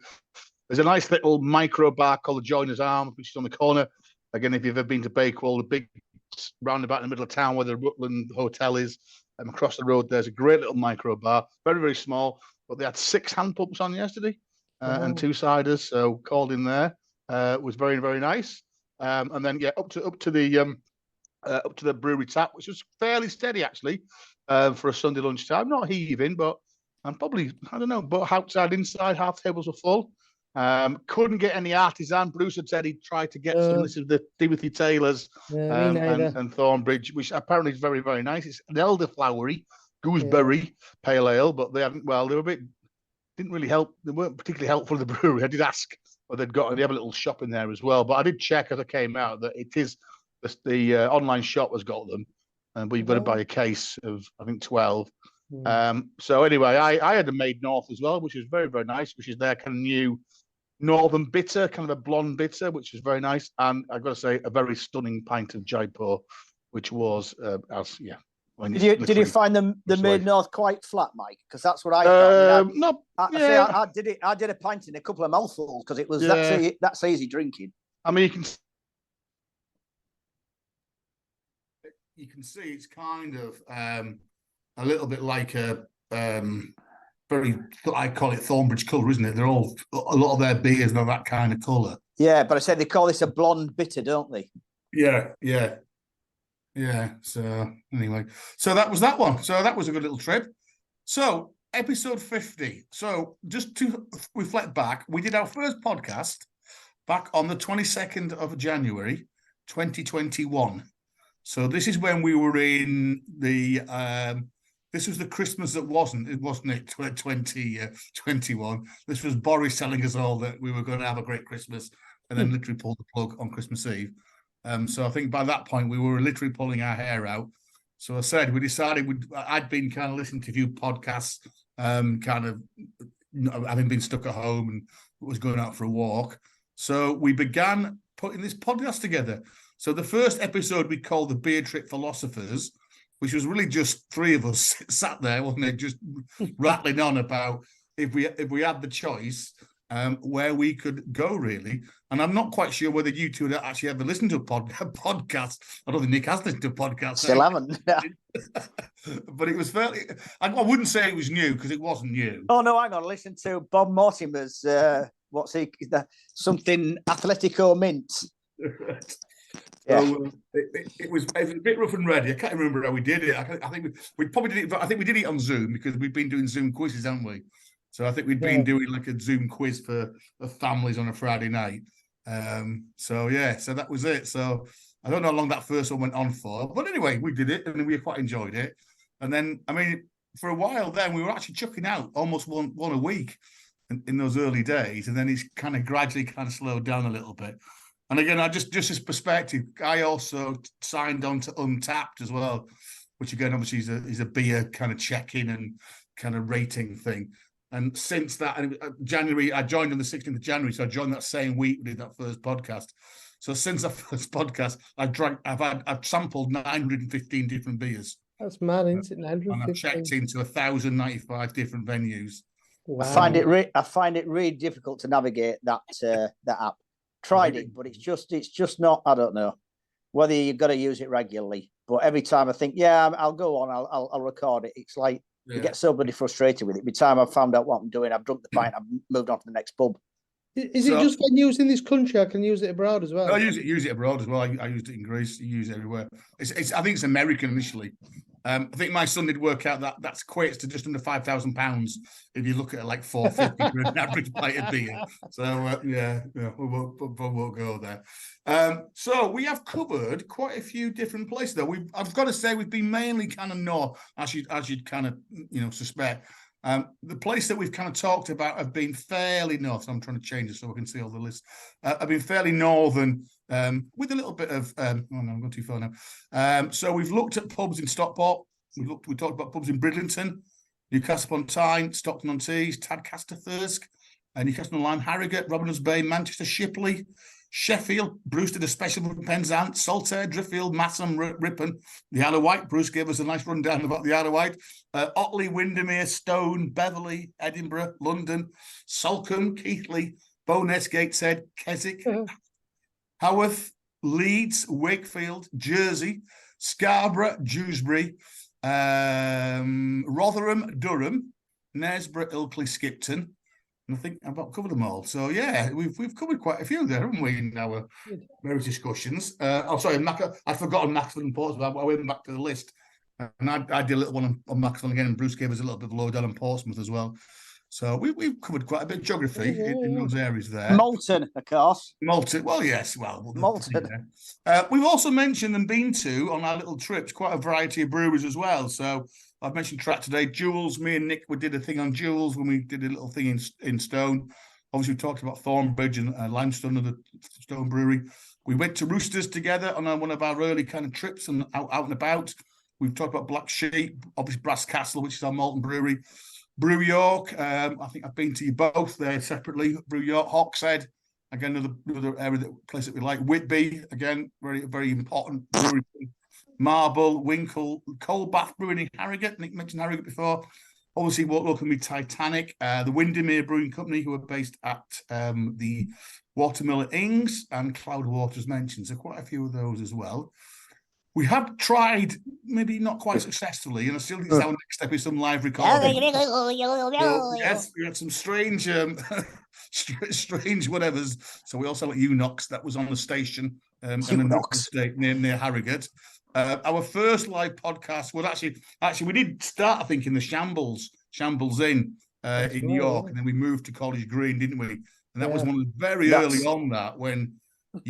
Speaker 2: There's a nice little micro bar called the Joiner's Arms, which is on the corner. Again, if you've ever been to Bakewell, the big roundabout in the middle of town where the Rutland Hotel is, across the road, there's a great little micro bar, very, very small, but they had 6 hand pumps on yesterday and 2 ciders. So called in there. It was very, very nice. And then, yeah, up to the brewery tap, which was fairly steady, actually, for a Sunday lunchtime. Not heaving, but I'm probably, I don't know, but outside, inside, half tables were full. Couldn't get any artisan. Bruce had said he tried to get some. This is the Timothy Taylor's and Thornbridge, which apparently is very, very nice. It's an elderflowery gooseberry pale ale, but they haven't. Well, they were a bit. Didn't really help. They weren't particularly helpful to the brewery. I did ask what they'd got. They have a little shop in there as well, but I did check as I came out that it is the online shop has got them. but you've got to buy a case of, I think, 12. So anyway, I had a Made North as well, which is very, very nice, which is their kind of new Northern bitter, kind of a blonde bitter, which is very nice. And I've got to say, a very stunning pint of Jaipur, which was,
Speaker 1: Did you find the Made North quite flat, Mike? Because that's what I thought. I did a pint in a couple of mouthfuls because it was that's easy drinking.
Speaker 2: I mean, you can see it's kind of a little bit like a very, I call it Thornbridge colour, isn't it? They're all, a lot of their beers are that kind of colour.
Speaker 1: Yeah, but I said they call this a blonde bitter, don't they?
Speaker 2: Yeah. So anyway, so that was that one. So that was a good little trip. So episode 50. So just to reflect back, we did our first podcast back on the 22nd of January, 2021. So this is when we were in the this was the Christmas that wasn't it, 2021. This was Boris telling us all that we were going to have a great Christmas and then literally pulled the plug on Christmas Eve. So I think by that point we were literally pulling our hair out. So I said we decided I'd been kind of listening to a few podcasts, kind of having been stuck at home and was going out for a walk. So we began putting this podcast together. So the first episode we called the Beer Trip Philosophers, which was really just three of us sat there, wasn't it, just rattling on about if we had the choice, where we could go, really. And I'm not quite sure whether you two had actually ever listened to a podcast. I don't think Nick has listened to a podcast.
Speaker 1: Still haven't.
Speaker 2: But it was fairly, I wouldn't say it was new because it wasn't new.
Speaker 1: Oh, no, hang on. Listen to Bob Mortimer's, something Atletico Mint.
Speaker 2: Yeah. So it was a bit rough and ready. I can't remember how we did it. I think we probably did it. I think we did it on Zoom because we've been doing Zoom quizzes, haven't we? So I think we'd been doing like a Zoom quiz for families on a Friday night. So that was it. So I don't know how long that first one went on for, but anyway, we did it and we quite enjoyed it. And then, I mean, for a while then we were actually chucking out almost one a week in those early days, and then it's kind of gradually kind of slowed down a little bit. And again, I just as perspective, I also signed on to Untapped as well, which again, obviously is a beer kind of check-in and kind of rating thing. And since that, January, I joined on the 16th of January, so I joined that same week we did that first podcast. So since that first podcast, I've sampled 915 different beers.
Speaker 3: That's mad, isn't it? 915.
Speaker 2: And I've checked into 1,095 different venues.
Speaker 3: Wow.
Speaker 1: I find it really difficult to navigate that app. Tried it, but it's just not. I don't know whether you've got to use it regularly. But every time I think, I'll go on, I'll record it. It's like you get so bloody frustrated with it. Every time I've found out what I'm doing, I've drunk the pint, I've moved on to the next pub.
Speaker 3: Is it just getting used in this country? I can use it abroad as well.
Speaker 2: I use it abroad as well. I used it in Greece. You use it everywhere. I think it's American initially. I think my son did work out that equates to just under £5,000 if you look at like 450 for an average pint of beer. So we won't go there. So we have covered quite a few different places. Though I've got to say we've been mainly kind of north, as you'd kind of suspect. The place that we've kind of talked about have been fairly north. So I'm trying to change it so we can see all the lists. Have been fairly northern. With a little bit of I'm going too far now. So we've looked at pubs in Stockport. We talked about pubs in Bridlington, Newcastle upon Tyne, Stockton on Tees, Tadcaster, Thirsk, Newcastle on Lyme, Harrogate, Robin Hood's Bay, Manchester, Shipley, Sheffield, Bruce did a special from Penzance, Saltaire, Driffield, Massam, Ripon, the Isle of Wight. Bruce gave us a nice rundown about the Isle of Wight. Otley, Windermere, Stone, Beverley, Edinburgh, London, Salcombe, Keighley, Bowness, Gateshead, Keswick, Haworth, Leeds, Wakefield, Jersey, Scarborough, Dewsbury, Rotherham, Durham, Knaresborough, Ilkley, Skipton. And I think I've about covered them all. So we've covered quite a few there, haven't we, in our various discussions? Sorry, I'd forgotten Maxwell and Portsmouth. I went back to the list, and I did a little one on Maxwell again, and Bruce gave us a little bit of lowdown on Portsmouth as well. So we've covered quite a bit of geography in those areas there.
Speaker 1: Malton, of course.
Speaker 2: Malton, well, yes, well.
Speaker 1: Malton.
Speaker 2: We've also mentioned and been to, on our little trips, quite a variety of breweries as well. So I've mentioned track today, Jules. Me and Nick, we did a thing on Jules when we did a little thing in Stone. Obviously, we talked about Thornbridge and Limestone of the Stone Brewery. We went to Roosters together on one of our early kind of trips and out and about.
Speaker 4: We've talked about Black Sheep, obviously Brass Castle, which is our Malton brewery. Brew York, I think I've been to you both there separately. Brew York, Hawkshead, again, another area, place that we like. Whitby, again, very, very important brewery. Marble, Winkle, Coalbath Brewing in Harrogate. Nick mentioned Harrogate before. Obviously, what local me Titanic, the Windermere Brewing Company, who are based at the Watermill at Ings, and Cloudwater's mentioned. So quite a few of those as well. We have tried, maybe not quite successfully, and I still think our next step is some live recording. So, yes, we had some strange, strange whatevers. So we also like Unox, that was on the station, and the estate near Harrogate. Our first live podcast was actually we did start, I think, in the Shambles Inn in York, and then we moved to College Green, didn't we? And that was one of the very early on that when.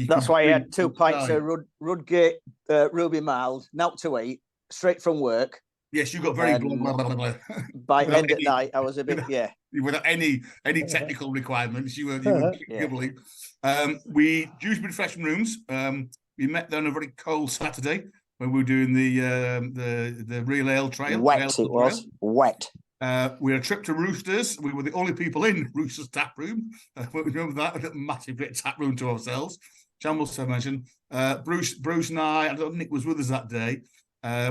Speaker 1: That's why I had 2 pints of Rudgate Ruby Mild, not to eat, straight from work.
Speaker 4: Yes, you got very blah, blah, blah, blah.
Speaker 1: By end at night, I was a bit,
Speaker 4: without any technical requirements, you were giggling. We used refreshment rooms. We met there on a very cold Saturday when we were doing the real ale trail.
Speaker 1: Wet it was, wet.
Speaker 4: We had a trip to Roosters. We were the only people in Roosters tap room. Remember that? We had a massive bit of tap room to ourselves. Shambles, I mentioned. Bruce and I don't think Nick was with us that day.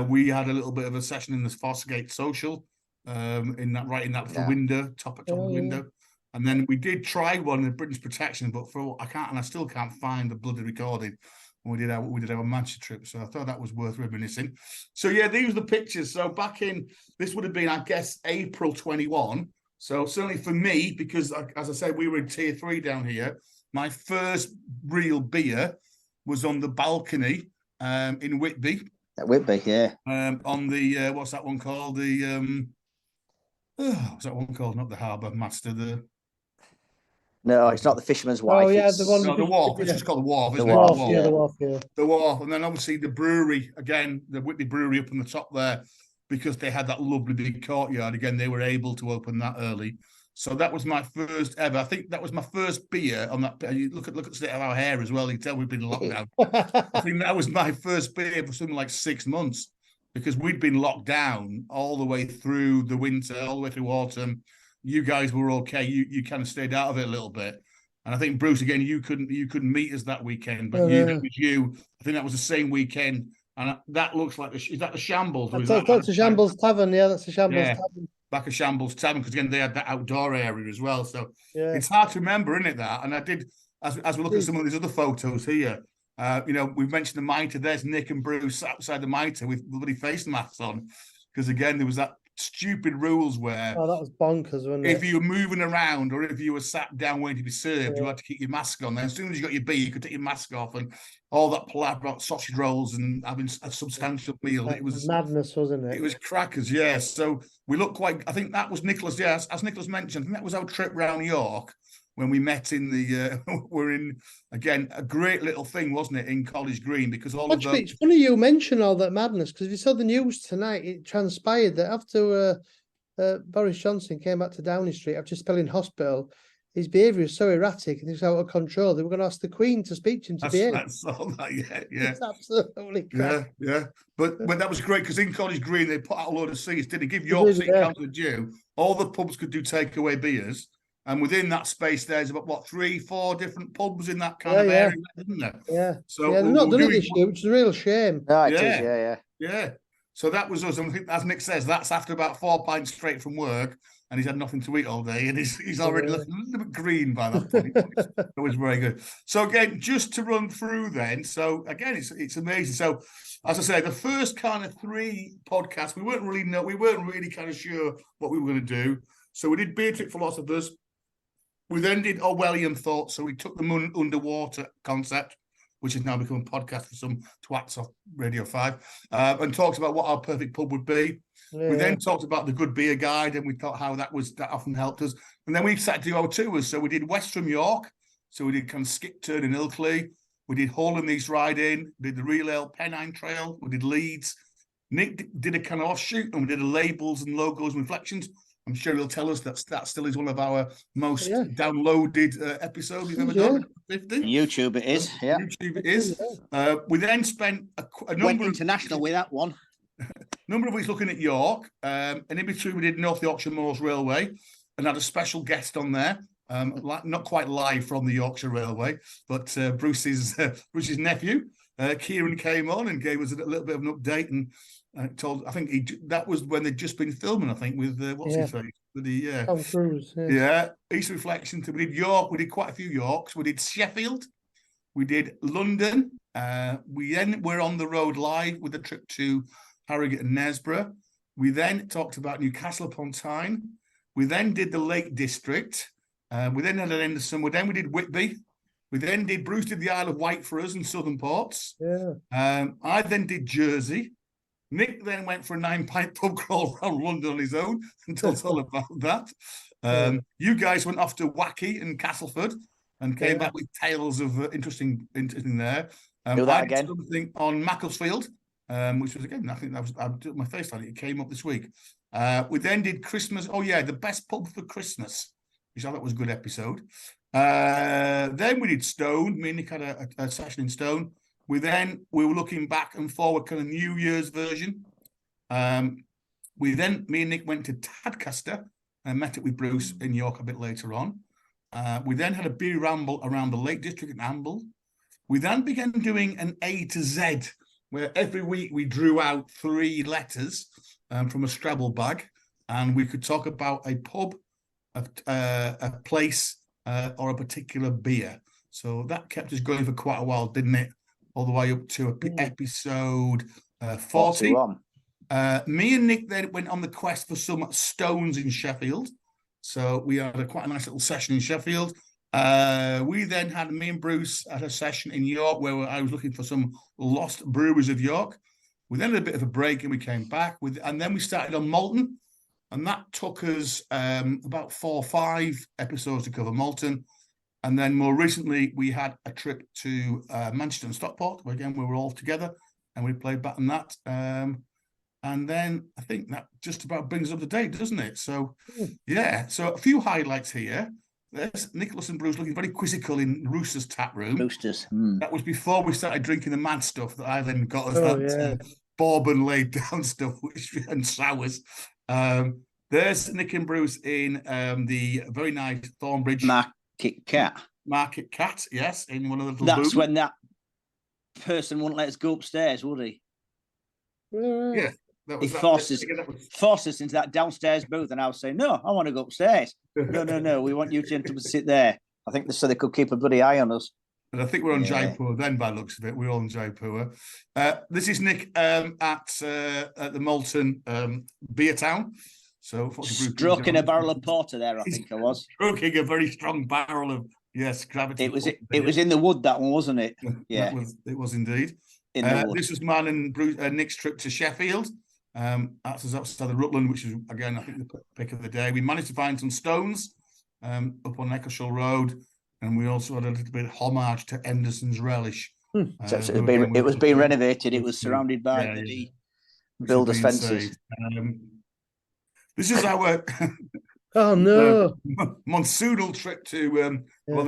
Speaker 4: We had a little bit of a session in the Fossgate Social, in that little window, top of the window. And then we did try one in Britain's Protection, but I still can't find the bloody recording. We did our Manchester trip, so I thought that was worth reminiscing. So yeah, these were the pictures. So back in, this would have been, I guess, April 21. So certainly for me, because as I said, we were in tier 3 down here. My first real beer was on the balcony in Whitby.
Speaker 1: At Whitby, yeah.
Speaker 4: On the what's that one called? What's that one called? Not the Harbour Master.
Speaker 1: No, it's not the Fisherman's Wife.
Speaker 3: Oh, yeah,
Speaker 1: it's...
Speaker 3: the one.
Speaker 4: No, the Wharf. It's just called the Wharf, isn't
Speaker 1: it?
Speaker 3: The Wharf,
Speaker 1: Yeah.
Speaker 3: The Wharf, yeah.
Speaker 4: The Wharf. And then obviously the brewery, again, the Whitby Brewery up on the top there, because they had that lovely big courtyard. Again, they were able to open that early. So that was my first ever. I think that was my first beer on that. You look at the state of our hair as well. You can tell we've been locked down. I think that was my first beer for something like 6 months, because we'd been locked down all the way through the winter, all the way through autumn. You guys were okay. You kind of stayed out of it a little bit. And I think, Bruce, again, you couldn't meet us that weekend, but I think that was the same weekend. And that looks like, is that the Shambles?
Speaker 3: That's the Shambles Tavern, yeah, that's the Shambles Tavern.
Speaker 4: Back at Shambles Tavern, because again, they had that outdoor area as well. So it's hard to remember, isn't it, that? And I did, as we look at some of these other photos here, we've mentioned the Mitre. There's Nick and Bruce outside the Mitre with bloody face masks on. Because again, there was that stupid rules where
Speaker 3: that was bonkers, wasn't it?
Speaker 4: If you were moving around or if you were sat down waiting to be served, you had to keep your mask on. Then as soon as you got your beer, you could take your mask off, and all that palaver about sausage rolls and having a substantial meal. It was
Speaker 3: madness, wasn't it?
Speaker 4: It was crackers, yes. So we looked quite. I think that was Nicholas. Yes, as Nicholas mentioned, I think that was our trip round York when we met in the. We're in again a great little thing, wasn't it, in College Green? Because
Speaker 3: actually, it's funny you mention all that madness, because if you saw the news tonight, it transpired that after Boris Johnson came back to Downing Street after spelling hospital, his behaviour is so erratic and he's out of control. They were going to ask the Queen to speak to him to behave.
Speaker 4: That's all that, yeah.
Speaker 3: It's absolutely crap.
Speaker 4: Yeah. But that was great, because in College Green they put out a load of seats. Did they give York City Council due? All the pubs could do takeaway beers. And within that space, there's about 3-4 different pubs in that kind of area, isn't there?
Speaker 3: Yeah.
Speaker 4: So
Speaker 3: they're not doing it this year, which is a real shame.
Speaker 1: No, it is,
Speaker 4: yeah. So that was us. And I think, as Nick says, that's after about 4 pints straight from work, and he's had nothing to eat all day, and he's already looking a little bit green by that point. It was very good. So again, just to run through then. So again, it's amazing. So as I say, the first kind of 3 podcasts, we weren't really kind of sure what we were going to do. So we did Beer Trip Philosophers. We then did Orwellian Thoughts. So we took the underwater concept, which has now become a podcast for some twats off Radio 5, and talked about what our perfect pub would be. Yeah. We then talked about the Good Beer Guide, and we thought how that often helped us. And then we sat to do our tours. So we did West from York. So we did kind of Skipton and Ilkley. We did Hull and East Riding. We did the Real Ale Pennine Trail. We did Leeds. Nick did a kind of offshoot, and we did the labels and logos and reflections. I'm sure he'll tell us that still is one of our most downloaded episodes we've ever done. 50.
Speaker 1: YouTube it is,
Speaker 4: YouTube it is. We then spent a number
Speaker 1: went international with that one.
Speaker 4: number of weeks looking at York, and in between we did North Yorkshire Moors Railway, and had a special guest on there. Not quite live from the Yorkshire Railway, but Bruce's nephew, Kieran, came on and gave us a little bit of an update and told. I think that was when they'd just been filming. I think with what's his face, with the
Speaker 3: Tom Cruise.
Speaker 4: yeah, East Reflection. We did York. We did quite a few Yorks. We did Sheffield. We did London. We then were on the road live with a trip to Harrogate and Nesborough. We then talked about Newcastle upon Tyne. We then did the Lake District. We then had an end of summer. Then we did Whitby. We then did Bruce did the Isle of Wight for us and Southern Ports.
Speaker 3: Yeah.
Speaker 4: I then did Jersey. Nick then went for a 9-pint pub crawl around London on his own and told us all about that. You guys went off to Wacky and Castleford and came back with tales of interesting there.
Speaker 1: Do that
Speaker 4: I
Speaker 1: again.
Speaker 4: did something on Macclesfield, which was again, I think that was I did my face on it. It came up this week. We then did Christmas. Oh yeah, the best pub for Christmas, which I thought was a good episode. Then we did Stone. Me and Nick had a session in Stone. We were looking back and forward, kind of New Year's version. Me and Nick went to Tadcaster and met up with Bruce in York a bit later on. We then had a beer ramble around the Lake District in Amble. We then began doing an A to Z, where every week we drew out 3 letters from a Scrabble bag, and we could talk about a pub, a place, or a particular beer. So that kept us going for quite a while, didn't it? All the way up to episode 40. Me and Nick then went on the quest for some stones in Sheffield. So we had quite a nice little session in Sheffield. We then had, me and Bruce had a session in York where I was looking for some lost brewers of York. We then had a bit of a break and we came back and then we started on Malton. And that took us about 4 or 5 episodes to cover Malton. And then more recently, we had a trip to Manchester and Stockport, where again, we were all together and we played back on that. And then I think that just about brings us up to date, doesn't it? So, yeah. So a few highlights here. There's Nicholas and Bruce looking very quizzical in Rooster's tap room.
Speaker 1: Roosters.
Speaker 4: That was before we started drinking the mad stuff that I then got us bourbon laid down stuff, and sours. There's Nick and Bruce in the very nice Thornbridge Market Cat, yes, in one of the little
Speaker 1: That's
Speaker 4: booths.
Speaker 1: when that person wouldn't let us go upstairs, would he?
Speaker 4: Yeah.
Speaker 1: He forced us into that downstairs booth, and I was saying, no, I want to go upstairs. No, we want you gentlemen to sit there. I think so they could keep a bloody eye on us.
Speaker 4: And I think we're on Jaipur then, by the looks of it. We're all on Jaipur. This is Nick at the Malton Beer Town. So
Speaker 1: stroking a barrel of porter there, I think I was.
Speaker 4: Stroking a very strong barrel of gravity.
Speaker 1: It was in the wood, that one, wasn't it? Yeah,
Speaker 4: it was indeed. This was mine and Nick's trip to Sheffield. That's outside of Rutland, which is again I think the pick of the day. We managed to find some stones up on Eccleshall Road, and we also had a little bit of homage to Henderson's Relish.
Speaker 1: So it was being renovated. It was surrounded by the builders' fences.
Speaker 4: This is our monsoonal trip to was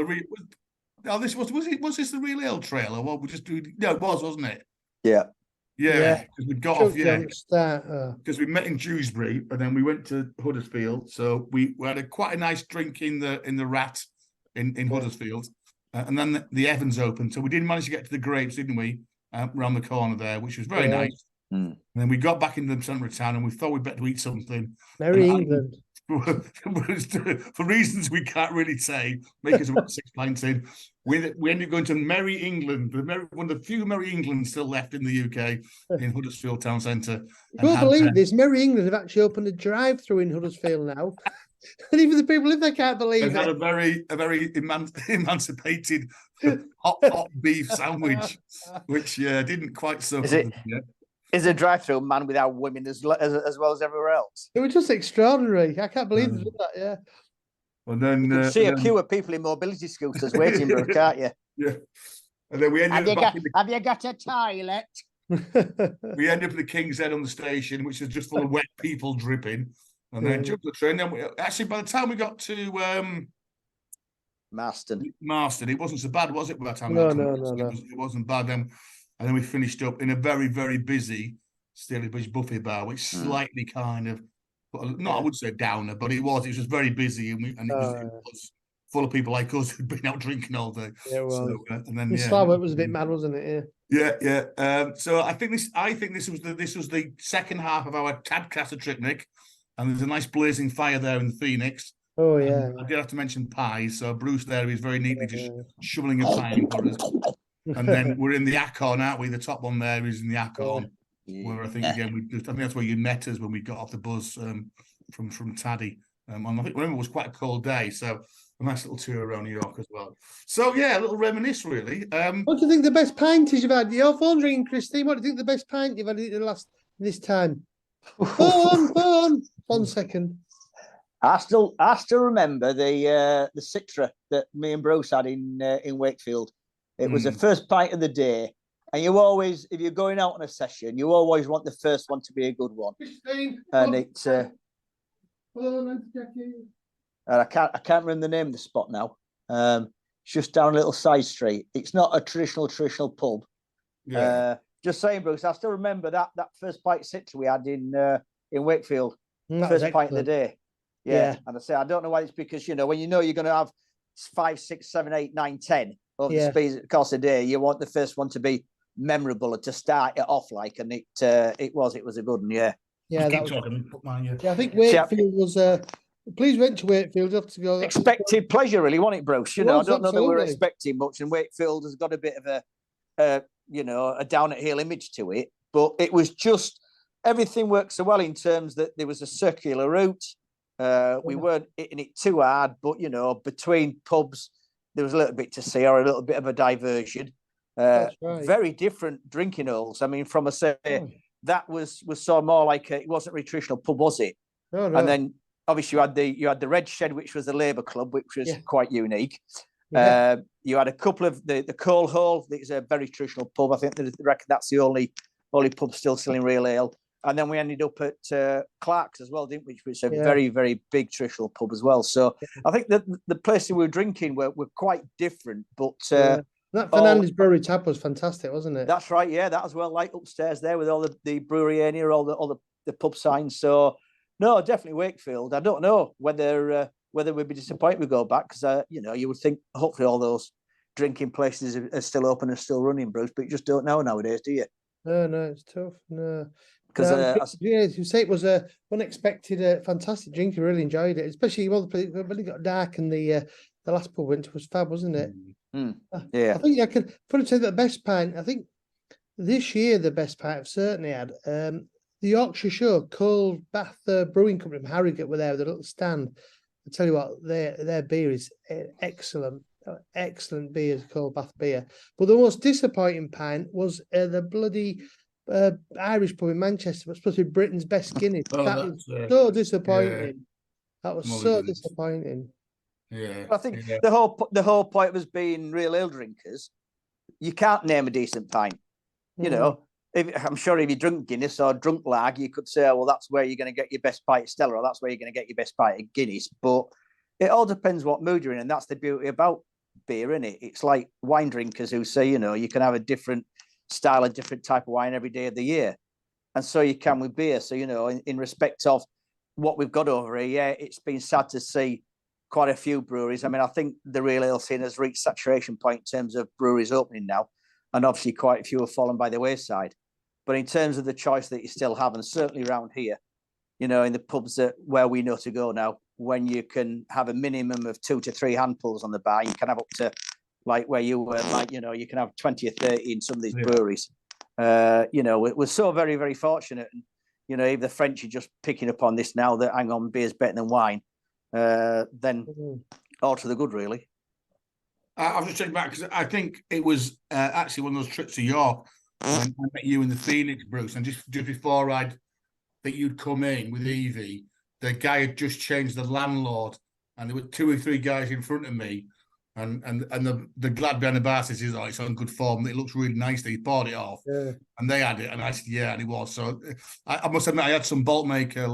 Speaker 4: this the Real Ale Trail or what we just do? No, it was, wasn't it?
Speaker 1: Yeah,
Speaker 4: because we got off because we met in Dewsbury and then we went to Huddersfield. So we had quite a nice drink in the Rat in Huddersfield, and then the Evans opened. So we did manage to get to the Grapes, didn't we? Around the corner there, which was very nice. And then we got back into the centre of town and we thought we'd better eat something.
Speaker 3: Merry England.
Speaker 4: For reasons we can't really say, make us about 6 pints in. We ended up going to Merry England, one of the few Merry Englands still left in the UK, in Huddersfield Town Centre.
Speaker 3: You can't believe this. Merry England have actually opened a drive-through in Huddersfield now. And even the people in there can't believe it.
Speaker 4: Had a very emancipated hot beef sandwich, which didn't quite so.
Speaker 1: Is a drive-through man without women as well as everywhere else?
Speaker 3: It was just extraordinary. I can't believe they did that. Yeah.
Speaker 4: And then
Speaker 1: you can see a queue of people in mobility scooters waiting for, can't you?
Speaker 4: Yeah. And then we ended up.
Speaker 1: Have you got a toilet?
Speaker 4: We ended up at the King's Head on the station, which is just full of wet people dripping. And then jumped the train. Then actually, by the time we got to
Speaker 1: Marston,
Speaker 4: it wasn't so bad, was it? By the time
Speaker 3: no.
Speaker 4: It wasn't bad. And then we finished up in a very, very busy Stalybridge Buffet Bar, which slightly kind of, I would say downer, but it was just very busy, and it was full of people like us who'd been out drinking all day.
Speaker 3: Yeah, well,
Speaker 4: so, and then
Speaker 3: Slough was a bit mad, wasn't it?
Speaker 4: Yeah. So I think this was the second half of our Tadcaster trip, Nick, and there's a nice blazing fire there in the Phoenix.
Speaker 3: Oh yeah.
Speaker 4: I did have to mention pies. So Bruce there is very neatly just shoveling a pie in for us. And then we're in the Acorn, aren't we? The top one there is in the Acorn, where I think again I think that's where you met us when we got off the bus from Taddy. And I think remember it was quite a cold day, so a nice little tour around New York as well. So yeah, a little reminisce really.
Speaker 3: What do you think the best pint is you've had? Your phone's ringing, Christine. What do you think the best pint you've had this time? Phone. 1 second.
Speaker 1: I still remember the Citra that me and Bruce had in Wakefield. It was the first pint of the day, and you always, if you're going out on a session, you always want the first one to be a good one.
Speaker 3: Christine,
Speaker 1: and it's and I can't remember the name of the spot now. It's just down a little side street. It's not a traditional pub. Yeah. Just saying, Bruce. I still remember that first pint Citra we had in Wakefield. First pint of the day. Yeah. And I say I don't know why it's because when you're going to have 5, 6, 7, 8, 9, 10 over the space across a day, you want the first one to be memorable and to start it off like, and it was a good one. Yeah.
Speaker 3: Yeah. I think Wakefield was. Please went to Wakefield. Have to go.
Speaker 1: Expected pleasure, really, wasn't it, Bruce? I don't know that we're expecting much, and Wakefield has got a bit of a down at heel image to it, but it was just everything worked so well in terms that there was a circular route. We weren't hitting it too hard, but between pubs there was a little bit to see or a little bit of a diversion. Very different drinking holes. I mean, from that was sort of more like it wasn't really traditional pub, was it?
Speaker 3: No.
Speaker 1: And then obviously you had the Red Shed, which was the Labour Club, which was quite unique. Yeah. You had a couple of the Coal Hole. It's a very traditional pub. I think they reckon that's the only pub still selling real ale. And then we ended up at Clark's as well, didn't we? Which is a very, very big traditional pub as well. So I think that the places we were drinking were quite different. But
Speaker 3: that Fernandez Brewery tap was fantastic, wasn't it?
Speaker 1: That's right. Yeah, that as well. Like upstairs there with all the brewery area, all the pub signs. So no, definitely Wakefield. I don't know whether we'd be disappointed we go back because you would think hopefully all those drinking places are still open and still running, Bruce. But you just don't know nowadays, do you?
Speaker 3: No, it's tough. No. Because you say it was a unexpected, fantastic drink. I really enjoyed it, especially when it got dark and the last pub went to was fab, wasn't it?
Speaker 1: Yeah,
Speaker 3: I think I can probably say that the best pint. I think this year the best pint I've certainly had. The Yorkshire Show, Cold Bath Brewing Company from Harrogate were there with a little stand. I tell you what, their beer is excellent. Excellent beer, Cold Bath beer. But the most disappointing pint was the bloody Irish pub in Manchester. Was supposed to be Britain's best Guinness. That was so disappointing. Yeah. That was so disappointing.
Speaker 4: Yeah,
Speaker 1: I think the whole point of us being real ale drinkers, you can't name a decent pint. I'm sure if you drunk Guinness or drunk lager, you could say, well, that's where you're going to get your best pint of Stella, or that's where you're going to get your best pint of Guinness. But it all depends what mood you're in, and that's the beauty about beer, isn't it? It's like wine drinkers who say, you can have a different style, a different type of wine every day of the year, and so you can with beer. So in respect of what we've got over here, it's been sad to see quite a few breweries. I mean, I think the real ale scene has reached saturation point in terms of breweries opening now, and obviously quite a few have fallen by the wayside. But in terms of the choice that you still have, and certainly around here, in the pubs where we know to go now, when you can have a minimum of 2 to 3 handfuls on the bar, you can have up to like where you were, you can have 20 or 30 in some of these breweries. We're so very, very fortunate. And, if the French are just picking up on this now that, hang on, beer's better than wine, then all to the good, really.
Speaker 4: I was just checking back because I think it was actually one of those trips to York. I met you in the Phoenix, Bruce, and just before that you'd come in with Evie, the guy had just changed the landlord, and there were 2 or 3 guys in front of me, and the lad behind the bar says, it's on good form, it looks really nice, he poured it off, and they had it, and I said, yeah, and it was. So I must admit, I had some Boltmaker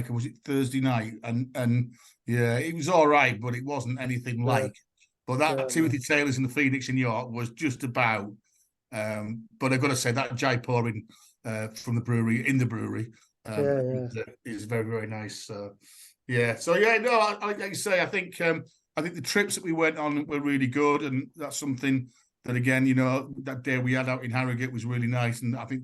Speaker 4: was it Thursday night, and yeah, it was all right, but it wasn't anything like. But that Timothy Taylor's in the Phoenix in York was just about. But I've got to say that Jai pouring from the brewery in the brewery. Is very, very nice. So yeah, no, like you say, I think the trips that we went on were really good, and that's something that, again, you know, that day we had out in Harrogate was really nice. And I think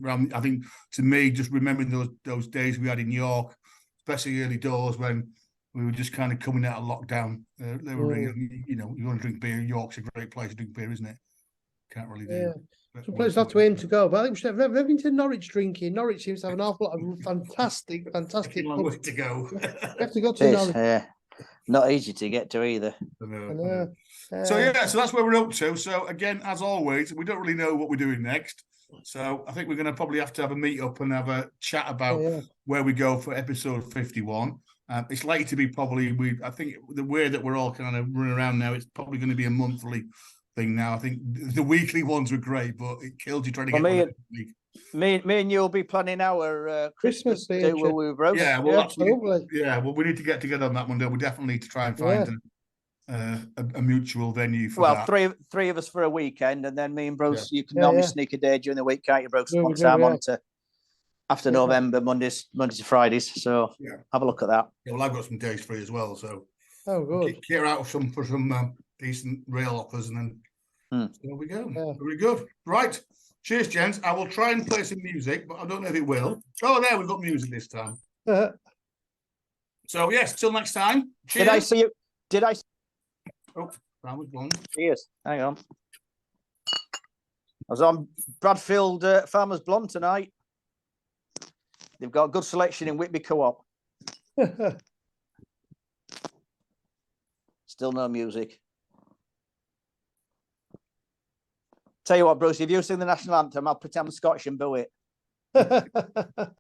Speaker 4: to me, just remembering those days we had in York, especially early doors when we were just kind of coming out of lockdown. They were really, you know, you want to drink beer. York's a great place to drink beer, isn't it? Can't really do.
Speaker 3: Yeah. Some place not to aim to go, but I think we should have been to Norwich drinking. Norwich seems to have an awful lot of fantastic.
Speaker 4: Long way to go.
Speaker 3: We have to go to Norwich.
Speaker 1: Not easy to get to either.
Speaker 3: I know.
Speaker 4: So that's where we're up to. So again, as always, we don't really know what we're doing next. So I think we're going to probably have to have a meet up and have a chat about where we go for episode 51. It's likely to be probably, I think the way that we're all kind of running around now, it's probably going to be a monthly thing now. I think the weekly ones were great, but it killed you trying to get one every week. Me
Speaker 1: and you'll be planning our Christmas do, will we, bro?
Speaker 4: Yeah, well, absolutely. Yeah, well, we need to get together on that one, don't we? Definitely need to try and find a mutual venue for that.
Speaker 1: Well, three of us for a weekend, and then me and Bruce, you can normally sneak a day during the week, can't you, Bruce? Once I'm on to after November, Mondays to Fridays. So have a look at that.
Speaker 4: Yeah, well, I've got some days free as well, so
Speaker 3: good.
Speaker 4: Clear out for some decent rail offers, and then there we go. Very good. Right. Cheers, gents. I will try and play some music, but I don't know if it will. Oh, there, we've got music this time. So, yes, till next time. Cheers.
Speaker 1: Did I see you?
Speaker 4: Oh, that was one.
Speaker 1: Cheers. Hang on. I was on Bradfield Farmers Blonde tonight. They've got a good selection in Whitby Co-op. Still no music. Tell you what, Bruce, if you sing the national anthem, I'll pretend I'm Scottish and boo it.